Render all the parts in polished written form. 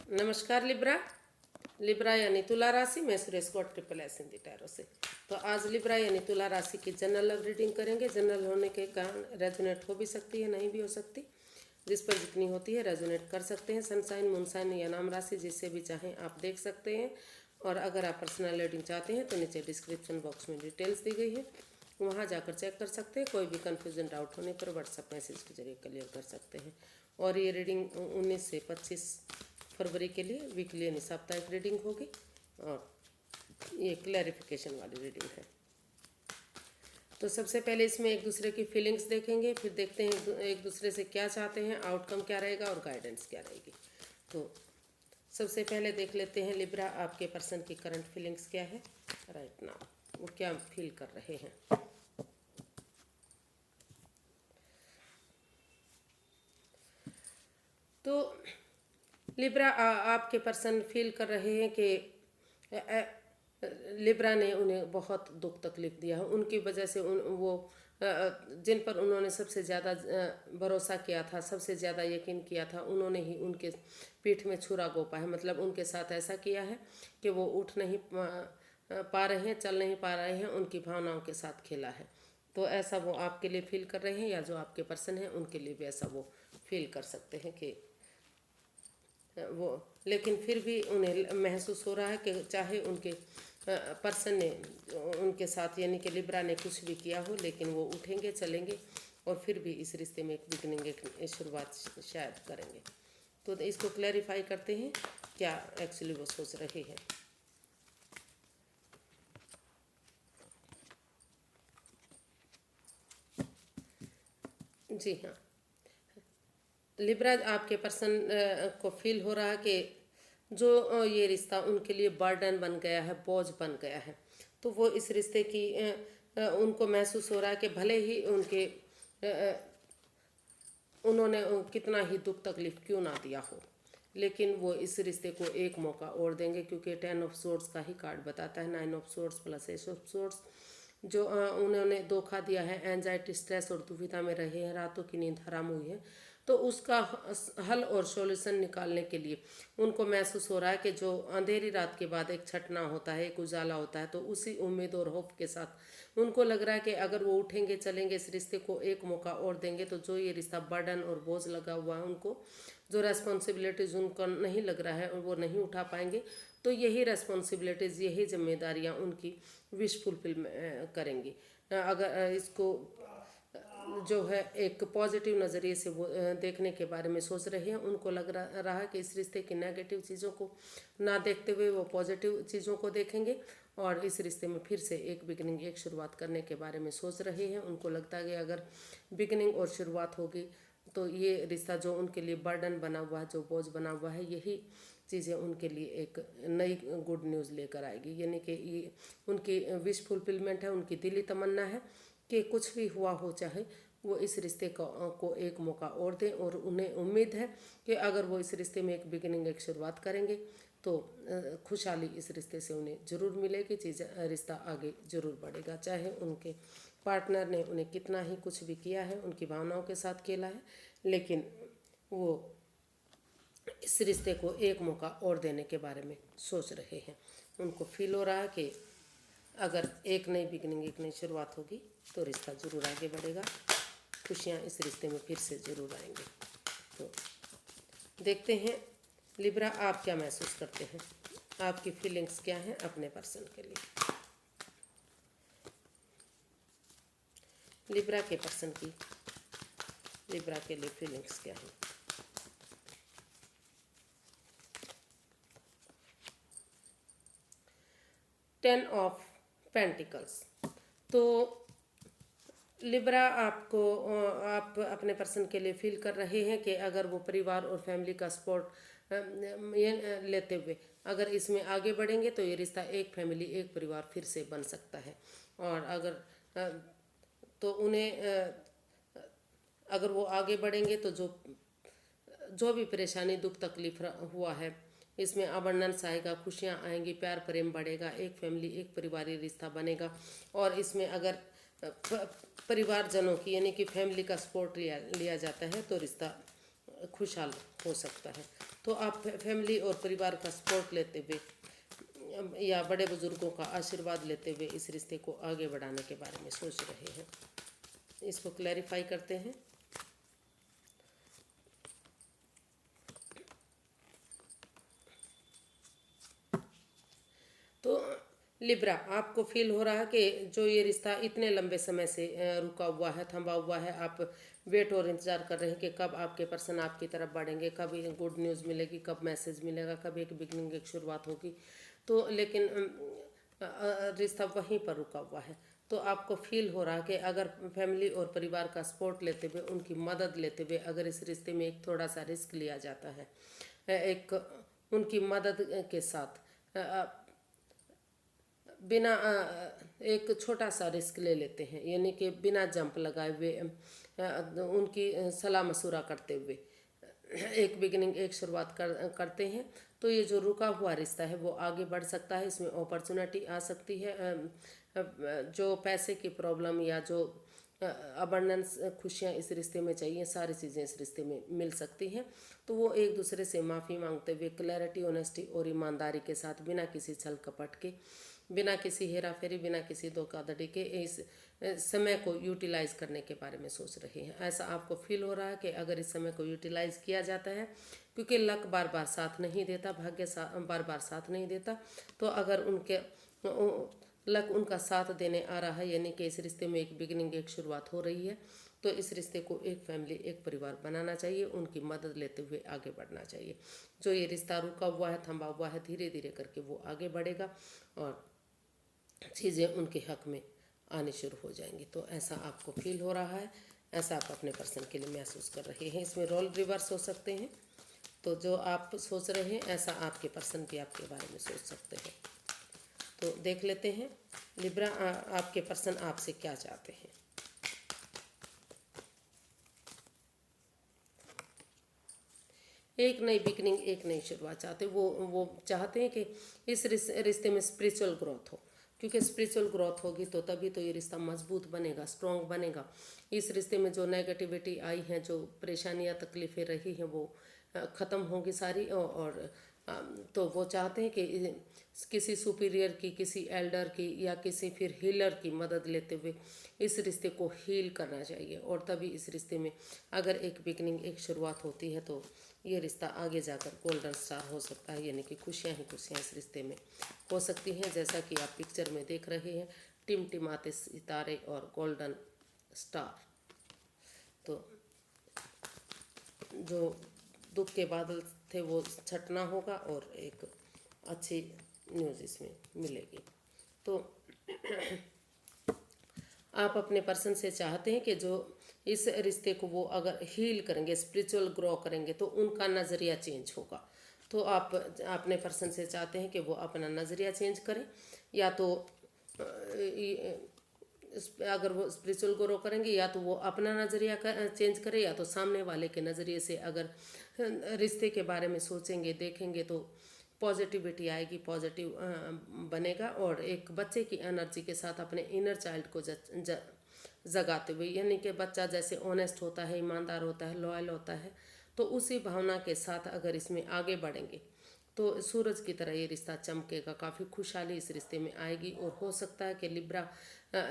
नमस्कार Libra. Libra यानी तुला राशि। मैं Suresh Gaur triple S Hindi tarot से। तो आज लिब्रा यानी तुला राशि की जनरल लव रीडिंग करेंगे। जनरल होने के कारण रेजोनेट हो भी सकती है, नहीं भी हो सकती। जिस पर जितनी होती है रेजोनेट कर सकते हैं। सनसाइन, मूनसाइन या नाम राशि जिससे भी चाहें आप देख सकते हैं। और अगर आप पर्सनल रीडिंग चाहते हैं तो नीचे डिस्क्रिप्शन बॉक्स में डिटेल्स दी गई है, वहाँ जाकर चेक कर सकते हैं। कोई भी कन्फ्यूजन डाउट होने पर व्हाट्सएप मैसेज के जरिए क्लियर कर सकते हैं। और ये रीडिंग 19 से 25 फरवरी के लिए वीकली यानी साप्ताहिक रीडिंग होगी और ये क्लैरिफिकेशन वाली रीडिंग है। तो सबसे पहले इसमें एक दूसरे की फीलिंग्स देखेंगे, फिर देखते हैं एक दूसरे से क्या चाहते हैं, आउटकम क्या रहेगा और गाइडेंस क्या रहेगी। तो सबसे पहले देख लेते हैं लिब्रा, आपके पर्सन की करंट फीलिंग्स क्या है राइट नाउ, वो क्या फील कर रहे हैं। तो लिब्रा, आपके पर्सन फील कर रहे हैं कि लिब्रा ने उन्हें बहुत दुख तकलीफ दिया है। उनकी वजह से जिन पर उन्होंने सबसे ज़्यादा भरोसा किया था, सबसे ज़्यादा यकीन किया था, उन्होंने ही उनके पीठ में छुरा घोंपा है। मतलब उनके साथ ऐसा किया है कि वो उठ नहीं पा रहे हैं, चल नहीं पा रहे हैं, उनकी भावनाओं के साथ खेला है। तो ऐसा वो आपके लिए फील कर रहे हैं, या जो आपके पर्सन हैं उनके लिए भी ऐसा वो फील कर सकते हैं कि वो, लेकिन फिर भी उन्हें महसूस हो रहा है कि चाहे उनके पर्सन ने उनके साथ यानी कि लिब्रा ने कुछ भी किया हो, लेकिन वो उठेंगे, चलेंगे और फिर भी इस रिश्ते में एक बिगनिंग, एक शुरुआत शायद करेंगे। तो इसको क्लैरिफाई करते हैं क्या एक्चुअली वो सोच रहे हैं। जी हाँ, लिब्रा, आपके पर्सन को फील हो रहा है कि जो ये रिश्ता उनके लिए बर्डन बन गया है, बोझ बन गया है। तो वो इस रिश्ते की उनको महसूस हो रहा है कि भले ही उन्होंने कितना ही दुख तकलीफ क्यों ना दिया हो, लेकिन वो इस रिश्ते को एक मौका और देंगे, क्योंकि 10 ऑफ सोर्ड्स का ही कार्ड बताता है, 9 of swords plus S of swords. जो उन्होंने धोखा दिया है, एंजाइटी, स्ट्रेस और दुविधा में रहे हैं, रातों की नींद हराम हुई है, तो उसका हल और सॉल्यूशन निकालने के लिए उनको महसूस हो रहा है कि जो अंधेरी रात के बाद एक छटना होता है, एक उजाला होता है, तो उसी उम्मीद और होप के साथ उनको लग रहा है कि अगर वो उठेंगे, चलेंगे, इस रिश्ते को एक मौका और देंगे, तो जो ये रिश्ता बर्डन और बोझ लगा हुआ है उनको, जो रेस्पॉन्सिबिलिटीज़ उनको नहीं लग रहा है और वो नहीं उठा पाएंगे, तो यही रेस्पॉन्सिबिलिटीज़, यही जिम्मेदारियां उनकी विश फुलफिल करेंगी। अगर इसको जो है एक पॉजिटिव नज़रिए से वो देखने के बारे में सोच रहे हैं। उनको लग रहा है कि इस रिश्ते की नेगेटिव चीज़ों को ना देखते हुए वो पॉजिटिव चीज़ों को देखेंगे और इस रिश्ते में फिर से एक बिगनिंग, एक शुरुआत करने के बारे में सोच रहे हैं। उनको लगता है कि अगर बिगनिंग और शुरुआत होगी तो ये रिश्ता जो उनके लिए बर्डन बना हुआ है, जो बोझ बना हुआ है, यही चीज़ें उनके लिए एक नई गुड न्यूज़ लेकर आएगी। यानी कि ये उनकी विश फुलफिलमेंट है, उनकी दिली तमन्ना है कि कुछ भी हुआ हो, चाहे वो इस रिश्ते को एक मौका और दें। और उन्हें उम्मीद है कि अगर वो इस रिश्ते में एक बिगिनिंग, एक शुरुआत करेंगे तो खुशहाली इस रिश्ते से उन्हें ज़रूर मिलेगी। रिश्ता आगे ज़रूर बढ़ेगा, चाहे उनके पार्टनर ने उन्हें कितना ही कुछ भी किया है, उनकी भावनाओं के साथ खेला है, लेकिन वो इस रिश्ते को एक मौका और देने के बारे में सोच रहे हैं। उनको फील हो रहा है कि अगर एक नई बिगनिंग, एक नई शुरुआत होगी तो रिश्ता ज़रूर आगे बढ़ेगा, खुशियाँ इस रिश्ते में फिर से ज़रूर आएंगी। तो देखते हैं लिब्रा, आप क्या महसूस करते हैं, आपकी फीलिंग्स क्या हैं अपने पर्सन के लिए। लिब्रा के पर्सन की, लिब्रा के लिए फीलिंग्स क्या हैं। Ten of pentacles. तो लिब्रा, आप अपने पर्सन के लिए फील कर रहे हैं कि अगर वो परिवार और फैमिली का सपोर्ट लेते हुए अगर इसमें आगे बढ़ेंगे तो ये रिश्ता एक फैमिली, एक परिवार फिर से बन सकता है। और तो उन्हें अगर वो आगे बढ़ेंगे तो जो भी परेशानी, दुख, तकलीफ हुआ है, इसमें अबंडेंस आएगा, खुशियाँ आएंगी, प्यार प्रेम बढ़ेगा, एक फैमिली, एक परिवारिक रिश्ता बनेगा। और इसमें अगर परिवारजनों की यानी कि फैमिली का सपोर्ट लिया जाता है तो रिश्ता खुशहाल हो सकता है। तो आप फैमिली और परिवार का सपोर्ट लेते हुए या बड़े बुजुर्गों का आशीर्वाद लेते हुए इस रिश्ते को आगे बढ़ाने के बारे में सोच रहे हैं। इसको क्लैरिफाई करते हैं। तो लिब्रा, आपको फील हो रहा है कि जो ये रिश्ता इतने लंबे समय से रुका हुआ है, थमा हुआ है, आप वेट और इंतज़ार कर रहे हैं कि कब आपके पर्सन आपकी तरफ बढ़ेंगे, कब गुड न्यूज़ मिलेगी, कब मैसेज मिलेगा, कब एक बिगनिंग, एक शुरुआत होगी। तो लेकिन रिश्ता वहीं पर रुका हुआ है। तो आपको फील हो रहा है कि अगर फैमिली और परिवार का सपोर्ट लेते हुए, उनकी मदद लेते हुए अगर इस रिश्ते में एक थोड़ा सा रिस्क लिया जाता है, एक उनकी मदद के साथ बिना एक छोटा सा रिस्क ले लेते हैं, यानी कि बिना जंप लगाए हुए उनकी सलाह मशूरा करते हुए एक बिगिनिंग, एक शुरुआत करते हैं, तो ये जो रुका हुआ रिश्ता है वो आगे बढ़ सकता है। इसमें अपॉर्चुनिटी आ सकती है। जो पैसे की प्रॉब्लम या जो अबंडेंस, खुशियाँ इस रिश्ते में चाहिए, सारी चीज़ें इस रिश्ते में मिल सकती हैं। तो वो एक दूसरे से माफ़ी मांगते हुए क्लैरिटी, ऑनेस्टी और ईमानदारी के साथ, बिना किसी छल कपट के, बिना किसी हेरा फेरी, बिना किसी धोखाधड़ी के इस समय को यूटिलाइज करने के बारे में सोच रहे हैं। ऐसा आपको फील हो रहा है कि अगर इस समय को यूटिलाइज किया जाता है, क्योंकि लक बार बार साथ नहीं देता, भाग्य बार बार साथ नहीं देता, तो अगर उनके लक उनका साथ देने आ रहा है, यानी कि इस रिश्ते में एक बिगिनिंग, एक शुरुआत हो रही है, तो इस रिश्ते को एक फैमिली, एक परिवार बनाना चाहिए, उनकी मदद लेते हुए आगे बढ़ना चाहिए। जो ये रिश्ता रुका हुआ है, थमा हुआ है, धीरे धीरे करके वो आगे बढ़ेगा और चीज़ें उनके हक में आनी शुरू हो जाएंगी। तो ऐसा आपको फील हो रहा है, ऐसा आप अपने पर्सन के लिए महसूस कर रहे हैं। इसमें रोल रिवर्स हो सकते हैं, तो जो आप सोच रहे हैं ऐसा आपके पर्सन भी आपके बारे में सोच सकते हैं। तो देख लेते हैं लिब्रा, आपके पर्सन आपसे क्या चाहते हैं। एक नई बिगनिंग, एक नई शुरुआत चाहते हैं। वो चाहते हैं कि इस रिश्ते में स्पिरिचुअल ग्रोथ हो, क्योंकि स्पिरिचुअल ग्रोथ होगी तो तभी तो ये रिश्ता मजबूत बनेगा, स्ट्रॉन्ग बनेगा। इस रिश्ते में जो नेगेटिविटी आई है, जो परेशानियां, तकलीफ़ें रही हैं, वो ख़त्म होंगी सारी। और तो वो चाहते हैं कि किसी सुपीरियर की, किसी एल्डर की या किसी फिर हीलर की मदद लेते हुए इस रिश्ते को हील करना चाहिए। और तभी इस रिश्ते में अगर एक बिगनिंग, एक शुरुआत होती है, तो ये रिश्ता आगे जाकर गोल्डन स्टार हो सकता है, यानी कि खुशियाँ ही खुशियाँ इस रिश्ते में हो सकती हैं। जैसा कि आप पिक्चर में देख रहे हैं, टिमटिमाते सितारे और गोल्डन स्टार। तो जो दुख के बादल थे वो छटना होगा और एक अच्छी न्यूज़ इसमें मिलेगी। तो आप अपने पर्सन से चाहते हैं कि जो इस रिश्ते को वो अगर हील करेंगे, स्पिरिचुअल ग्रो करेंगे, तो उनका नज़रिया चेंज होगा। तो आप अपने पर्सन से चाहते हैं कि वो अपना नज़रिया चेंज करें, या तो अगर वो स्पिरिचुअल ग्रो करेंगे, या तो वो अपना नज़रिया चेंज करें, या तो सामने वाले के नज़रिए से अगर रिश्ते के बारे में सोचेंगे, देखेंगे, तो पॉजिटिविटी आएगी, पॉजिटिव बनेगा। और एक बच्चे की एनर्जी के साथ अपने इनर चाइल्ड को जगाते हुए, यानी कि बच्चा जैसे ऑनेस्ट होता है, ईमानदार होता है, लॉयल होता है, तो उसी भावना के साथ अगर इसमें आगे बढ़ेंगे तो सूरज की तरह ये रिश्ता चमकेगा। काफ़ी खुशहाली इस रिश्ते में आएगी। और हो सकता है कि लिब्रा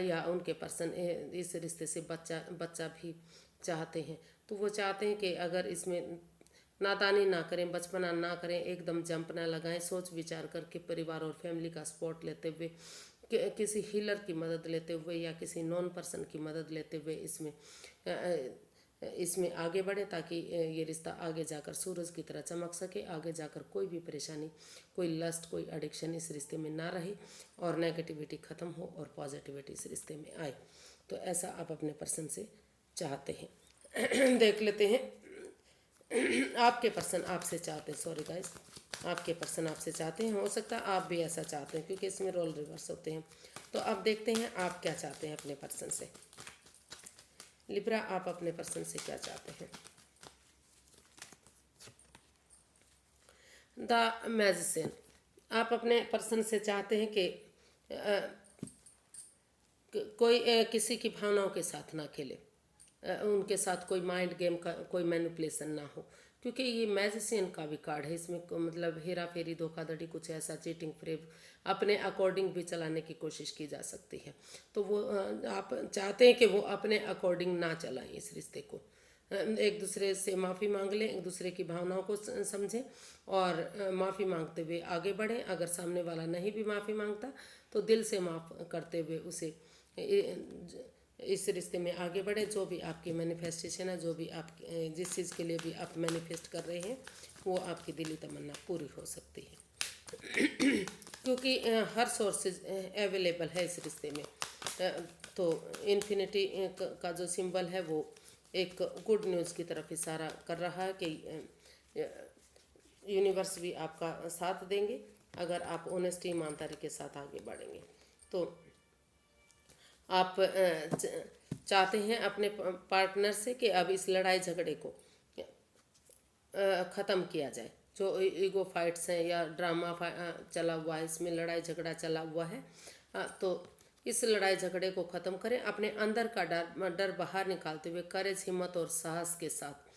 या उनके पर्सन इस रिश्ते से बच्चा भी चाहते हैं। तो वो चाहते हैं कि अगर इसमें नादानी ना करें, बचपना ना करें, एकदम जंप ना लगाएं, सोच विचार करके परिवार और फैमिली का सपोर्ट लेते हुए, किसी हीलर की मदद लेते हुए या किसी नॉन पर्सन की मदद लेते हुए इसमें आगे बढ़े, ताकि ये रिश्ता आगे जाकर सूरज की तरह चमक सके। आगे जाकर कोई भी परेशानी, कोई लस्ट, कोई एडिक्शन इस रिश्ते में ना रहे, और नेगेटिविटी ख़त्म हो और पॉजिटिविटी इस रिश्ते में आए। तो ऐसा आप अपने पर्सन से चाहते हैं। देख लेते हैं आपके पर्सन आपसे चाहते हैं। सॉरी गाइस, आपके पर्सन आपसे चाहते हैं। हो सकता है आप भी ऐसा चाहते हैं, क्योंकि इसमें रोल रिवर्स होते हैं। तो अब देखते हैं आप क्या चाहते हैं अपने पर्सन से। लिब्रा, आप अपने पर्सन से क्या चाहते हैं। द मैजिशियन, आप अपने पर्सन से चाहते हैं कि कोई किसी की भावनाओं के साथ ना खेले, उनके साथ कोई माइंड गेम का कोई मैनिपुलेशन ना हो, क्योंकि ये मैजिशियन का भी कार्ड है, इसमें मतलब हेरा फेरी, धोखाधड़ी, कुछ ऐसा चीटिंग फ्रेब अपने अकॉर्डिंग भी चलाने की कोशिश की जा सकती है। तो वो आप चाहते हैं कि वो अपने अकॉर्डिंग ना चलाएं इस रिश्ते को। एक दूसरे से माफ़ी मांग लें, एक दूसरे की भावनाओं को समझें और माफ़ी मांगते हुए आगे बढ़ें। अगर सामने वाला नहीं भी माफ़ी मांगता तो दिल से माफ़ करते हुए उसे इस रिश्ते में आगे बढ़े। जो भी आपकी मैनिफेस्टेशन है, जो भी आप जिस चीज़ के लिए भी आप मैनिफेस्ट कर रहे हैं, वो आपकी दिली तमन्ना पूरी हो सकती है। क्योंकि हर सोर्सेज अवेलेबल है इस रिश्ते में। तो इन्फिनिटी का जो सिंबल है वो एक गुड न्यूज़ की तरफ इशारा कर रहा है कि यूनिवर्स भी आपका साथ देंगे अगर आप ऑनेस्टी, ईमानदारी के साथ आगे बढ़ेंगे। तो आप चाहते हैं अपने पार्टनर से कि अब इस लड़ाई झगड़े को ख़त्म किया जाए। जो ईगो फाइट्स हैं या ड्रामा चला हुआ है, इसमें लड़ाई झगड़ा चला हुआ है, तो इस लड़ाई झगड़े को ख़त्म करें। अपने अंदर का डर बाहर निकालते हुए करेज, हिम्मत और साहस के साथ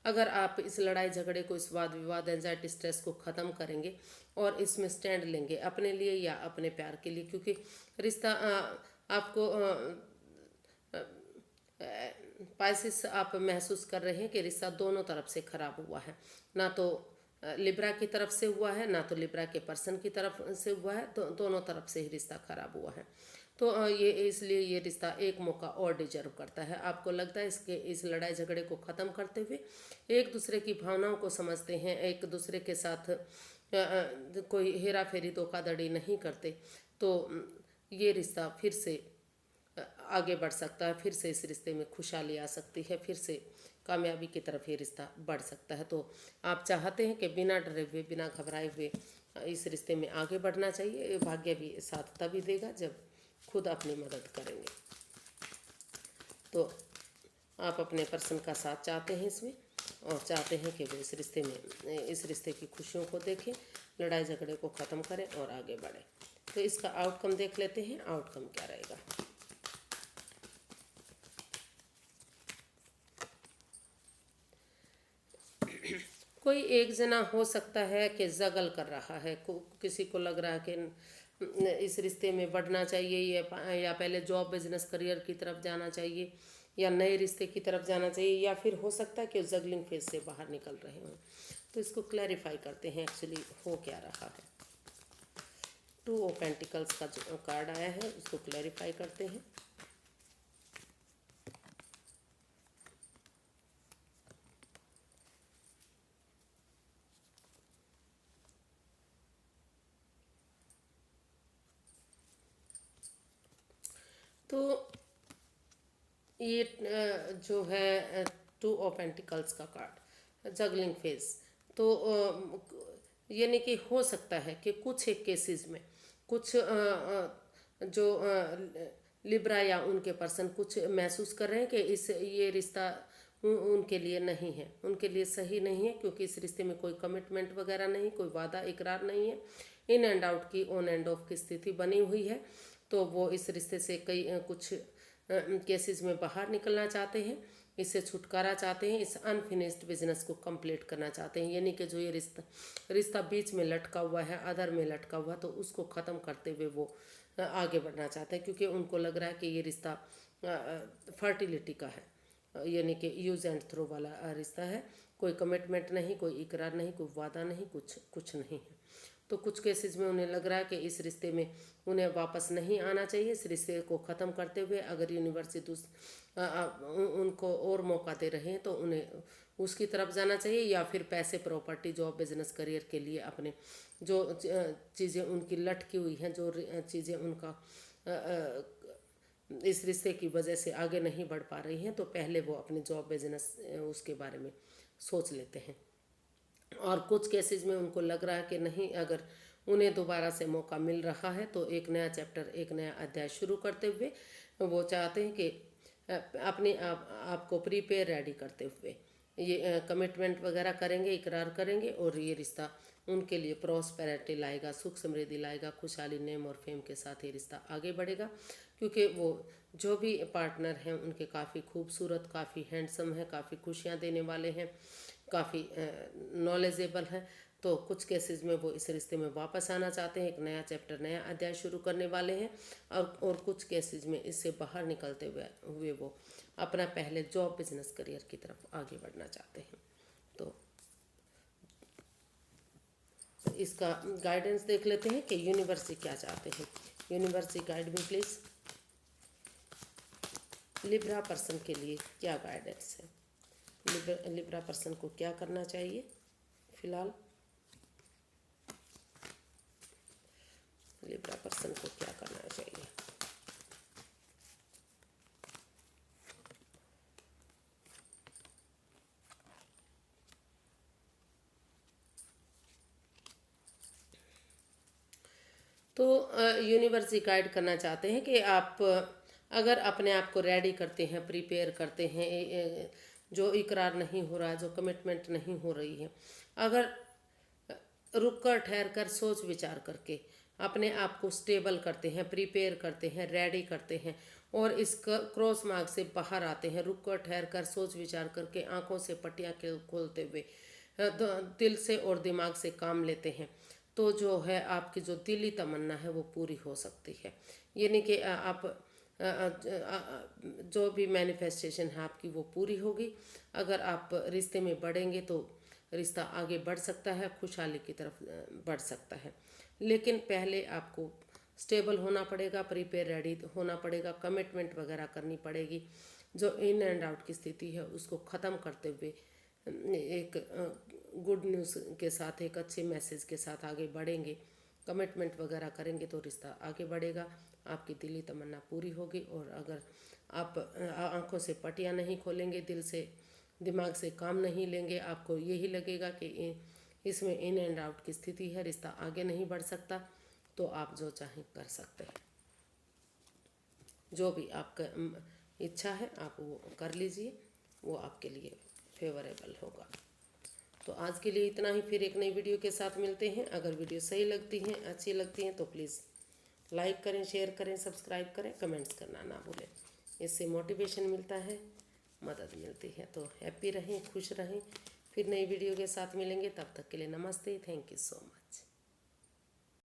अगर आप इस लड़ाई झगड़े को, इस वाद विवाद, एंजाइटी, स्ट्रेस को ख़त्म करेंगे और इसमें स्टैंड लेंगे अपने लिए या अपने प्यार के लिए। क्योंकि रिश्ता आपको पाइसिस आप महसूस कर रहे हैं कि रिश्ता दोनों तरफ से खराब हुआ है। ना तो लिब्रा की तरफ से हुआ है, ना तो लिब्रा के पर्सन की तरफ से हुआ है, तो दोनों तरफ से ही रिश्ता खराब हुआ है। तो ये इसलिए ये रिश्ता एक मौका और डिजर्व करता है। आपको लगता है इस लड़ाई झगड़े को ख़त्म करते हुए एक दूसरे की भावनाओं को समझते हैं, एक दूसरे के साथ कोई हेरा फेरी, धोखाधड़ी नहीं करते, तो ये रिश्ता फिर से आगे बढ़ सकता है। फिर से इस रिश्ते में खुशहाली आ सकती है, फिर से कामयाबी की तरफ ये रिश्ता बढ़ सकता है। तो आप चाहते हैं कि बिना डरे हुए, बिना घबराए हुए इस रिश्ते में आगे बढ़ना चाहिए। भाग्य भी साथ तभी देगा जब खुद अपनी मदद करेंगे। तो आप अपने पर्सन का साथ चाहते हैं इसमें और चाहते हैं कि वो इस रिश्ते की खुशियों को देखें, लड़ाई झगड़े को ख़त्म करें और आगे बढ़ें। तो इसका आउटकम देख लेते हैं, आउटकम क्या रहेगा। कोई एक जना हो सकता है कि जगल कर रहा है, किसी को लग रहा है कि इस रिश्ते में बढ़ना चाहिए या पहले जॉब, बिजनेस, करियर की तरफ जाना चाहिए या नए रिश्ते की तरफ जाना चाहिए, या फिर हो सकता है कि जगलिंग फेज से बाहर निकल रहे हों। तो इसको क्लैरिफाई करते हैं एक्चुअली हो क्या रहा है। 2 ऑफ पेंटिकल्स का जो कार्ड आया है उसको क्लैरिफाई करते हैं। तो ये जो है 2 ऑफ पेंटिकल्स का कार्ड, जगलिंग फेज, तो यानी कि हो सकता है कि कुछ एक केसेस में कुछ जो लिब्रा या उनके पर्सन कुछ महसूस कर रहे हैं कि ये रिश्ता उनके लिए नहीं है, उनके लिए सही नहीं है, क्योंकि इस रिश्ते में कोई कमिटमेंट वगैरह नहीं, कोई वादा इकरार नहीं है, इन एंड आउट की, ऑन एंड ऑफ की स्थिति बनी हुई है। तो वो इस रिश्ते से कई कुछ केसेस में बाहर निकलना चाहते हैं, इससे छुटकारा चाहते हैं, इस अनफिनिश्ड बिजनेस को कंप्लीट करना चाहते हैं। यानी कि जो ये रिश्ता बीच में लटका हुआ है, अधर में लटका हुआ, तो उसको ख़त्म करते हुए वो आगे बढ़ना चाहते हैं। क्योंकि उनको लग रहा है कि ये रिश्ता फर्टिलिटी का है, यानी कि यूज एंड थ्रो वाला रिश्ता है। कोई कमिटमेंट नहीं, कोई इकरार नहीं, कोई वादा नहीं, कुछ नहीं है। तो कुछ केसेस में उन्हें लग रहा है कि इस रिश्ते में उन्हें वापस नहीं आना चाहिए। इस रिश्ते को ख़त्म करते हुए अगर यूनिवर्सिटी उनको और मौका दे रहे हैं तो उन्हें उसकी तरफ जाना चाहिए, या फिर पैसे, प्रॉपर्टी, जॉब, बिजनेस, करियर के लिए अपने जो चीज़ें उनकी लटकी हुई हैं, जो चीज़ें उनका इस रिश्ते की वजह से आगे नहीं बढ़ पा रही हैं, तो पहले वो अपने जॉब, बिजनेस उसके बारे में सोच लेते हैं। और कुछ केसेस में उनको लग रहा है कि नहीं, अगर उन्हें दोबारा से मौका मिल रहा है तो एक नया चैप्टर, एक नया अध्याय शुरू करते हुए वो चाहते हैं कि अपने आपको प्रीपेयर रेडी करते हुए ये कमिटमेंट वगैरह करेंगे, इकरार करेंगे, और ये रिश्ता उनके लिए प्रॉस्पेरिटी लाएगा, सुख समृद्धि लाएगा, खुशहाली, नेम और फेम के साथ ये रिश्ता आगे बढ़ेगा। क्योंकि वो जो भी पार्टनर हैं उनके काफ़ी खूबसूरत, काफ़ी हैंडसम है, काफ़ी खुशियाँ देने वाले हैं, काफ़ी नॉलेजेबल है, तो कुछ केसेस में वो इस रिश्ते में वापस आना चाहते हैं, एक नया चैप्टर, नया अध्याय शुरू करने वाले हैं। और कुछ केसेस में इससे बाहर निकलते हुए वो अपना पहले जॉब, बिजनेस, करियर की तरफ आगे बढ़ना चाहते हैं। तो इसका गाइडेंस देख लेते हैं कि यूनिवर्स क्या चाहते हैं। Universe guide me please, Libra person के लिए क्या गाइडेंस है। लिब्रा पर्सन को क्या करना चाहिए फिलहाल, लिब्रा पर्सन को क्या करना चाहिए। तो यूनिवर्स गाइड करना चाहते हैं कि आप अगर अपने आप को रेडी करते हैं, प्रिपेयर करते हैं, जो इकरार नहीं हो रहा है, जो कमिटमेंट नहीं हो रही है, अगर रुक कर, ठहर कर, सोच विचार करके अपने आप को स्टेबल करते हैं, प्रिपेयर करते हैं, रेडी करते हैं और इस क्रॉस मार्ग से बाहर आते हैं, रुक कर, ठहर कर, सोच विचार करके, आंखों से पट्टियाँ खोलते हुए, दिल से और दिमाग से काम लेते हैं, तो जो है आपकी जो दिली तमन्ना है वो पूरी हो सकती है। यानी कि आप जो भी मैनिफेस्टेशन है आपकी वो पूरी होगी। अगर आप रिश्ते में बढ़ेंगे तो रिश्ता आगे बढ़ सकता है, खुशहाली की तरफ बढ़ सकता है, लेकिन पहले आपको स्टेबल होना पड़ेगा, प्रिपेयर रेडी होना पड़ेगा, कमिटमेंट वगैरह करनी पड़ेगी। जो इन एंड आउट की स्थिति है उसको ख़त्म करते हुए एक गुड न्यूज़ के साथ, एक अच्छे मैसेज के साथ आगे बढ़ेंगे, कमिटमेंट वगैरह करेंगे तो रिश्ता आगे बढ़ेगा, आपकी दिली तमन्ना पूरी होगी। और अगर आप आंखों से पटियाँ नहीं खोलेंगे, दिल से, दिमाग से काम नहीं लेंगे, आपको यही लगेगा कि इसमें इन एंड आउट की स्थिति है, रिश्ता आगे नहीं बढ़ सकता, तो आप जो चाहें कर सकते हैं। जो भी आपका इच्छा है आप वो कर लीजिए, वो आपके लिए फेवरेबल होगा। तो आज के लिए इतना ही, फिर एक नई वीडियो के साथ मिलते हैं। अगर वीडियो सही लगती हैं, अच्छी लगती हैं तो प्लीज़ लाइक करें, शेयर करें, सब्सक्राइब करें, कमेंट्स करना ना भूलें। इससे मोटिवेशन मिलता है, मदद मिलती है। तो हैप्पी रहें, खुश रहें। फिर नई वीडियो के साथ मिलेंगे, तब तक के लिए नमस्ते, थैंक यू सो मच।